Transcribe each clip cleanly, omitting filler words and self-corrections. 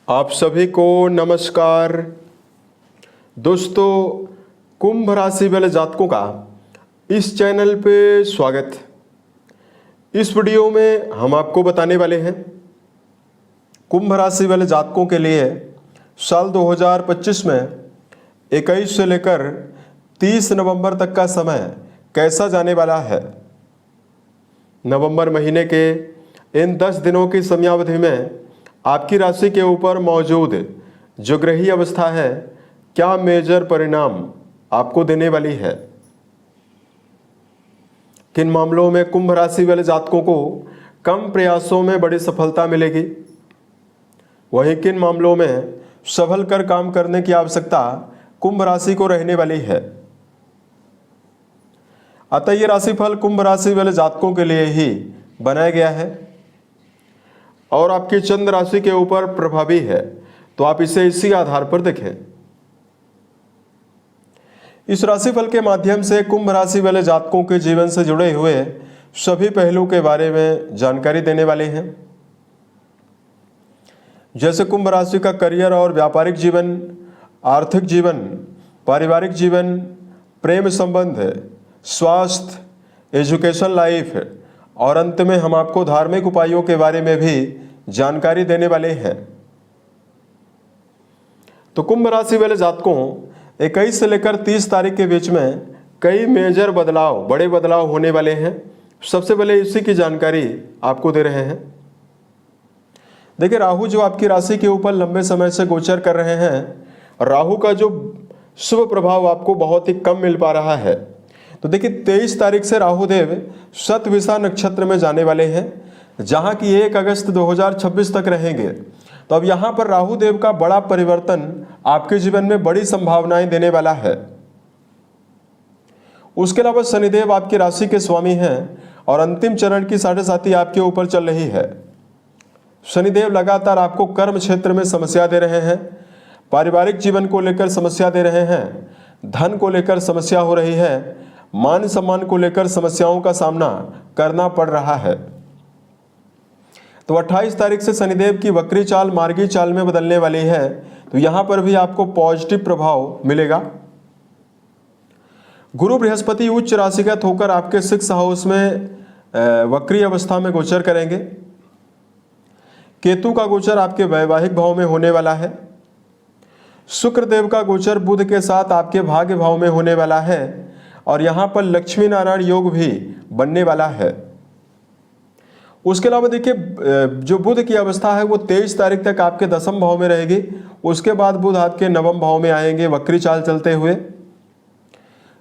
आप सभी को नमस्कार। दोस्तों, कुंभ राशि वाले जातकों का इस चैनल पे स्वागत। इस वीडियो में हम आपको बताने वाले हैं कुंभ राशि वाले जातकों के लिए साल 2025 में 21 से लेकर 30 नवंबर तक का समय कैसा जाने वाला है। नवंबर महीने के इन 10 दिनों की समयावधि में आपकी राशि के ऊपर मौजूद जो ग्रही अवस्था है क्या मेजर परिणाम आपको देने वाली है। किन मामलों में कुंभ राशि वाले जातकों को कम प्रयासों में बड़ी सफलता मिलेगी, वहीं किन मामलों में संभल कर काम करने की आवश्यकता कुंभ राशि को रहने वाली है। अतः ये राशिफल कुंभ राशि वाले जातकों के लिए ही बनाया गया है और आपकी चंद्र राशि के ऊपर प्रभावी है, तो आप इसे इसी आधार पर देखें। इस राशिफल के माध्यम से कुंभ राशि वाले जातकों के जीवन से जुड़े हुए सभी पहलू के बारे में जानकारी देने वाले हैं, जैसे कुंभ राशि का करियर और व्यापारिक जीवन, आर्थिक जीवन, पारिवारिक जीवन, प्रेम संबंध, स्वास्थ्य, एजुकेशन लाइफ और अंत में हम आपको धार्मिक उपायों के बारे में भी जानकारी देने वाले हैं। तो कुंभ राशि वाले जातकों 21 से लेकर 30 तारीख के बीच में कई मेजर बदलाव, बड़े बदलाव होने वाले हैं। सबसे पहले इसी की जानकारी आपको दे रहे हैं। देखिए, राहु जो आपकी राशि के ऊपर लंबे समय से गोचर कर रहे हैं, राहु का जो शुभ प्रभाव आपको बहुत ही कम मिल पा रहा है। तो देखिए, 23 तारीख से राहु देव शतभिषा नक्षत्र में जाने वाले हैं, जहां की 1 अगस्त 2026 तक रहेंगे। तो अब यहां पर राहु देव का बड़ा परिवर्तन आपके जीवन में बड़ी संभावनाएं देने वाला है। उसके अलावा शनिदेव आपकी राशि के स्वामी हैं और अंतिम चरण की 7.5 आपके ऊपर चल रही है। शनिदेव लगातार आपको कर्म क्षेत्र में समस्या दे रहे हैं, पारिवारिक जीवन को लेकर समस्या दे रहे हैं, धन को लेकर समस्या हो रही है, मान सम्मान को लेकर समस्याओं का सामना करना पड़ रहा है। तो 28 तारीख से शनिदेव की वक्री चाल मार्गी चाल में बदलने वाली है, तो यहां पर भी आपको पॉजिटिव प्रभाव मिलेगा। गुरु बृहस्पति उच्च राशिगत होकर आपके 6 हाउस में वक्री अवस्था में गोचर करेंगे। केतु का गोचर आपके वैवाहिक भाव में होने वाला है। शुक्रदेव का गोचर बुध के साथ आपके भाग्य भाव में होने वाला है और यहां पर लक्ष्मी नारायण योग भी बनने वाला है। उसके अलावा देखिए, जो बुध की अवस्था है वो 23 तारीख तक आपके 10वें भाव में रहेगी। उसके बाद बुध आपके 9वें भाव में आएंगे वक्री चाल चलते हुए।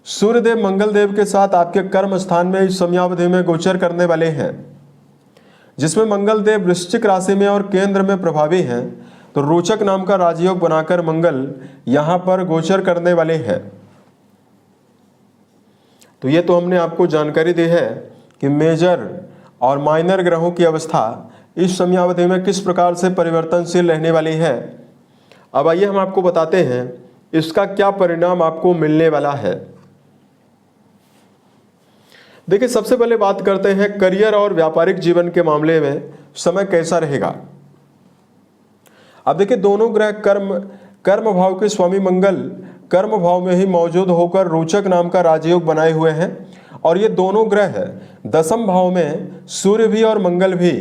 सूर्यदेव मंगल देव के साथ आपके कर्म स्थान में इस समयावधि में गोचर करने वाले हैं, जिसमें मंगल देव वृश्चिक राशि में और केंद्र में प्रभावी हैं। तो रोचक नाम का राजयोग बनाकर मंगल यहां पर गोचर करने वाले हैं। तो ये तो हमने आपको जानकारी दी है कि मेजर और माइनर ग्रहों की अवस्था इस समयावधि में किस प्रकार से परिवर्तनशील रहने वाली है। अब आइए हम आपको बताते हैं इसका क्या परिणाम आपको मिलने वाला है। देखिए, सबसे पहले बात करते हैं करियर और व्यापारिक जीवन के मामले में समय कैसा रहेगा। अब देखिए, दोनों ग्रह कर्म भाव के स्वामी मंगल कर्म भाव में ही मौजूद होकर रोचक नाम का राजयोग बनाए हुए हैं और ये दोनों ग्रह 10वें भाव में सूर्य भी और मंगल भी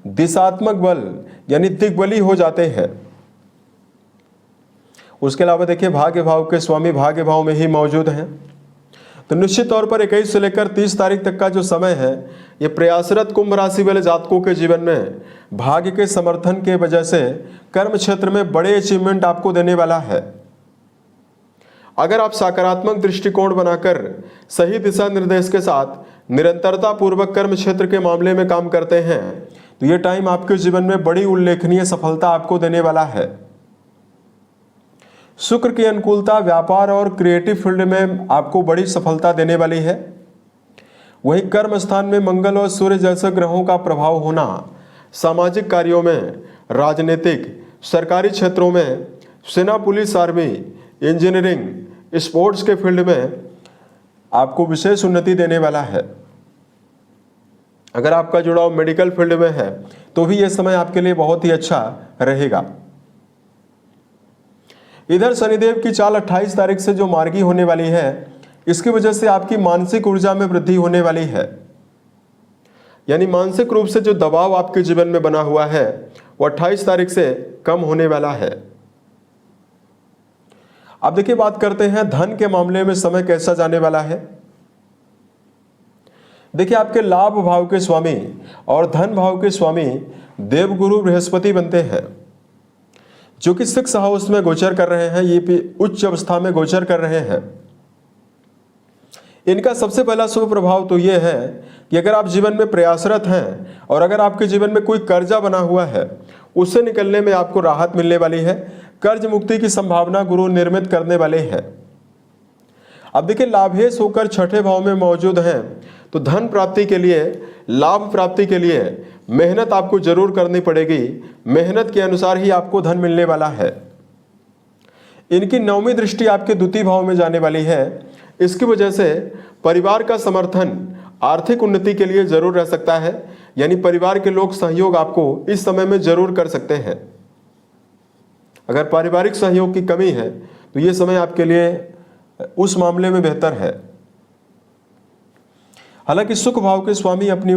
दिशात्मक बल यानी दिग्बली हो जाते हैं। उसके अलावा देखिए, भाग्य भाव के स्वामी भाग्य भाव में ही मौजूद हैं। तो निश्चित तौर पर 21 से लेकर 30 तारीख तक का जो समय है, ये प्रयासरत कुंभ राशि वाले जातकों के जीवन में भाग्य के समर्थन के वजह से कर्म क्षेत्र में बड़े अचीवमेंट आपको देने वाला है। अगर आप सकारात्मक दृष्टिकोण बनाकर सही दिशा निर्देश के साथ निरंतरता पूर्वक कर्म क्षेत्र के मामले में काम करते हैं, तो ये टाइम आपके जीवन में बड़ी उल्लेखनीय सफलता आपको देने वाला है। शुक्र की अनुकूलता व्यापार और क्रिएटिव फील्ड में आपको बड़ी सफलता देने वाली है। वहीं कर्म स्थान में मंगल और सूर्य जैसे ग्रहों का प्रभाव होना सामाजिक कार्यों में, राजनीतिक, सरकारी क्षेत्रों में, सेना, पुलिस, आर्मी, इंजीनियरिंग, स्पोर्ट्स के फील्ड में आपको विशेष उन्नति देने वाला है। अगर आपका जुड़ाव मेडिकल फील्ड में है तो भी यह समय आपके लिए बहुत ही अच्छा रहेगा। इधर शनिदेव की चाल 28 तारीख से जो मार्गी होने वाली है, इसकी वजह से आपकी मानसिक ऊर्जा में वृद्धि होने वाली है। यानी मानसिक रूप से जो दबाव आपके जीवन में बना हुआ है वो 28 तारीख से कम होने वाला है। अब देखिए, बात करते हैं धन के मामले में समय कैसा जाने वाला है। देखिए, आपके लाभ भाव के स्वामी और धन भाव के स्वामी देवगुरु बृहस्पति बनते हैं, जो कि 6 हाउस में गोचर कर रहे हैं, ये उच्च अवस्था में गोचर कर रहे हैं। इनका सबसे पहला शुभ प्रभाव तो ये है कि अगर आप जीवन में प्रयासरत हैं और अगर आपके जीवन में कोई कर्जा बना हुआ है, उससे निकलने में आपको राहत मिलने वाली है। कर्ज मुक्ति की संभावना गुरु निर्मित करने वाले हैं। अब देखिए, लाभेश होकर 6ठे भाव में मौजूद हैं, तो धन प्राप्ति के लिए, लाभ प्राप्ति के लिए मेहनत आपको जरूर करनी पड़ेगी। मेहनत के अनुसार ही आपको धन मिलने वाला है। इनकी 9वीं दृष्टि आपके द्वितीय भाव में जाने वाली है। इसकी वजह से परिवार का समर्थन आर्थिक उन्नति के लिए जरूर रह सकता है। यानी परिवार के लोग सहयोग आपको इस समय में जरूर कर सकते हैं। अगर पारिवारिक सहयोग की कमी है तो ये समय आपके लिए उस मामले में बेहतर है। हालांकि सुख भाव के स्वामी अपनी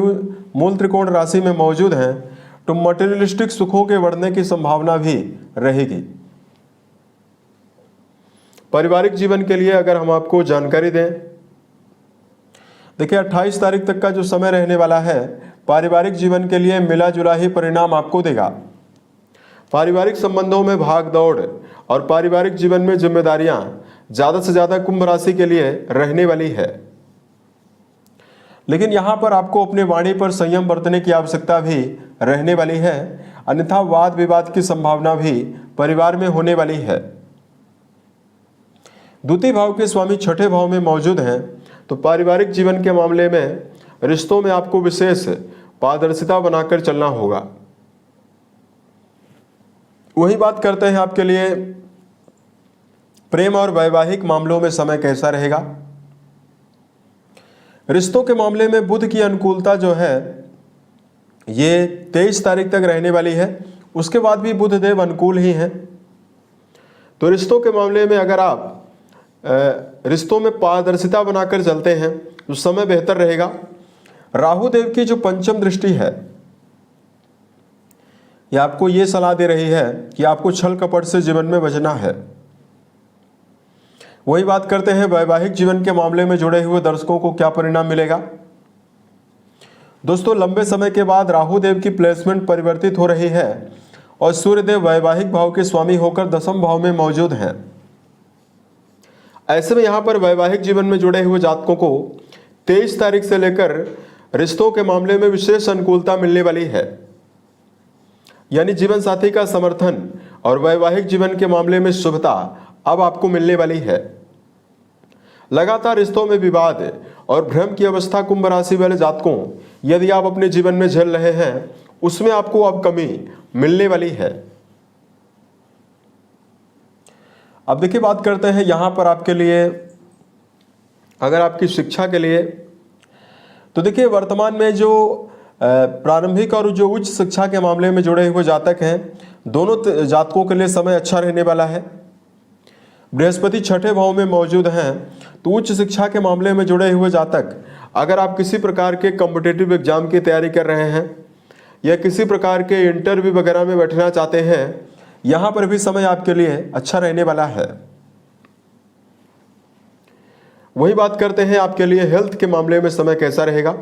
मूल त्रिकोण राशि में मौजूद हैं, तो मटेरियलिस्टिक सुखों के बढ़ने की संभावना भी रहेगी। पारिवारिक जीवन के लिए अगर हम आपको जानकारी दें, देखिए 28 तारीख तक का जो समय रहने वाला है, पारिवारिक जीवन के लिए मिला जुला ही परिणाम आपको देगा। पारिवारिक संबंधों में भाग दौड़ और पारिवारिक जीवन में जिम्मेदारियां ज़्यादा से ज़्यादा कुंभ राशि के लिए रहने वाली है। लेकिन यहाँ पर आपको अपने वाणी पर संयम बरतने की आवश्यकता भी रहने वाली है, अन्यथा वाद विवाद की संभावना भी परिवार में होने वाली है। द्वितीय भाव के स्वामी 6ठे भाव में मौजूद हैं, तो पारिवारिक जीवन के मामले में रिश्तों में आपको विशेष पारदर्शिता बनाकर चलना होगा। वही बात करते हैं आपके लिए प्रेम और वैवाहिक मामलों में समय कैसा रहेगा। रिश्तों के मामले में बुध की अनुकूलता जो है ये 23 तारीख तक रहने वाली है। उसके बाद भी बुध देव अनुकूल ही हैं। तो रिश्तों के मामले में अगर आप रिश्तों में पारदर्शिता बनाकर चलते हैं तो समय बेहतर रहेगा। राहु देव की जो पंचम दृष्टि है, ये आपको ये सलाह दे रही है कि आपको छल कपट से जीवन में बचना है। वही बात करते हैं वैवाहिक जीवन के मामले में जुड़े हुए दर्शकों को क्या परिणाम मिलेगा। दोस्तों, लंबे समय के बाद राहु देव की प्लेसमेंट परिवर्तित हो रही है और सूर्यदेव वैवाहिक भाव के स्वामी होकर 10वें भाव में मौजूद हैं। ऐसे में यहाँ पर वैवाहिक जीवन में जुड़े हुए जातकों को 23 तारीख से लेकर रिश्तों के मामले में विशेष अनुकूलता मिलने वाली है। यानी जीवन साथी का समर्थन और वैवाहिक जीवन के मामले में शुभता अब आपको मिलने वाली है। लगातार रिश्तों में विवाद और भ्रम की अवस्था कुंभ राशि वाले जातकों यदि आप अपने जीवन में झेल रहे हैं, उसमें आपको अब कमी मिलने वाली है। अब देखिए, बात करते हैं यहाँ पर आपके लिए अगर आपकी शिक्षा के लिए, तो देखिए वर्तमान में जो प्रारंभिक और जो उच्च शिक्षा के मामले में जुड़े हुए जातक हैं, दोनों जातकों के लिए समय अच्छा रहने वाला है। बृहस्पति 6ठे भाव में मौजूद हैं, तो उच्च शिक्षा के मामले में जुड़े हुए जातक अगर आप किसी प्रकार के कॉम्पिटिटिव एग्जाम की तैयारी कर रहे हैं या किसी प्रकार के इंटरव्यू वगैरह में बैठना चाहते हैं, यहाँ पर भी समय आपके लिए अच्छा रहने वाला है। वही बात करते हैं आपके लिए हेल्थ के मामले में समय कैसा रहेगा।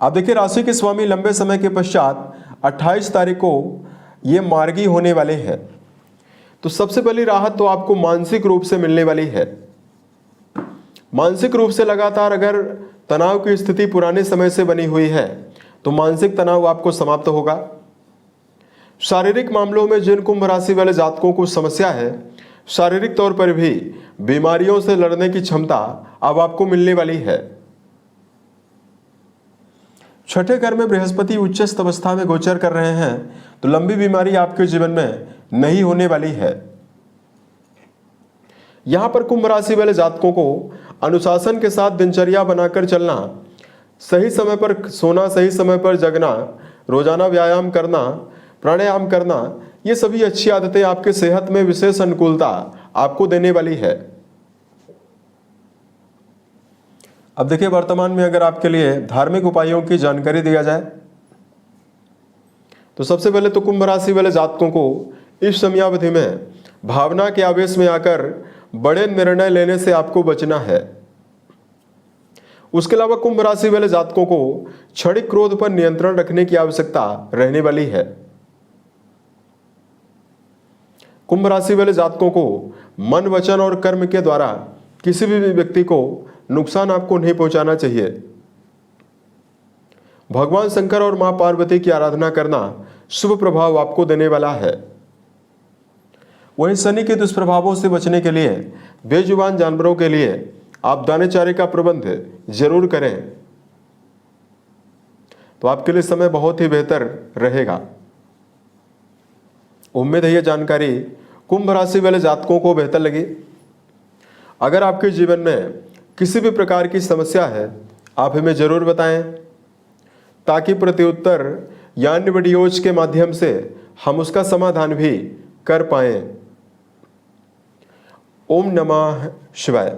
आप देखिए, राशि के स्वामी लंबे समय के पश्चात 28 तारीख को ये मार्गी होने वाले हैं। तो सबसे पहली राहत तो आपको मानसिक रूप से मिलने वाली है। मानसिक रूप से लगातार अगर तनाव की स्थिति पुराने समय से बनी हुई है तो मानसिक तनाव आपको समाप्त होगा। शारीरिक मामलों में जिन कुंभ राशि वाले जातकों को समस्या है, शारीरिक तौर पर भी बीमारियों से लड़ने की क्षमता अब आपको मिलने वाली है। 6ठे घर में बृहस्पति उच्चस्थ अवस्था में गोचर कर रहे हैं, तो लंबी बीमारी आपके जीवन में नहीं होने वाली है। यहां पर कुंभ राशि वाले जातकों को अनुशासन के साथ दिनचर्या बनाकर चलना, सही समय पर सोना, सही समय पर जगना, रोजाना व्यायाम करना, प्राणायाम करना, ये सभी अच्छी आदतें आपके सेहत में विशेष अनुकूलता आपको देने वाली है। अब देखिए, वर्तमान में अगर आपके लिए धार्मिक उपायों की जानकारी दिया जाए तो सबसे पहले तो कुंभ राशि वाले जातकों को इस समयावधि में भावना के आवेश में आकर बड़े निर्णय लेने से आपको बचना है। उसके अलावा कुंभ राशि वाले जातकों को क्षणिक क्रोध पर नियंत्रण रखने की आवश्यकता रहने वाली है। कुंभ राशि वाले जातकों को मन, वचन और कर्म के द्वारा किसी भी व्यक्ति को नुकसान आपको नहीं पहुंचाना चाहिए। भगवान शंकर और मां पार्वती की आराधना करना शुभ प्रभाव आपको देने वाला है। वहीं शनि के दुष्प्रभावों से बचने के लिए बेजुबान जानवरों के लिए आप दाने चारे का प्रबंध जरूर करें, तो आपके लिए समय बहुत ही बेहतर रहेगा। उम्मीद है यह जानकारी कुंभ राशि वाले जातकों को बेहतर लगी। अगर आपके जीवन में किसी भी प्रकार की समस्या है, आप हमें जरूर बताएं, ताकि प्रत्युत्तर या अन्य वीडियोज के माध्यम से हम उसका समाधान भी कर पाएं। ओम नमः शिवाय।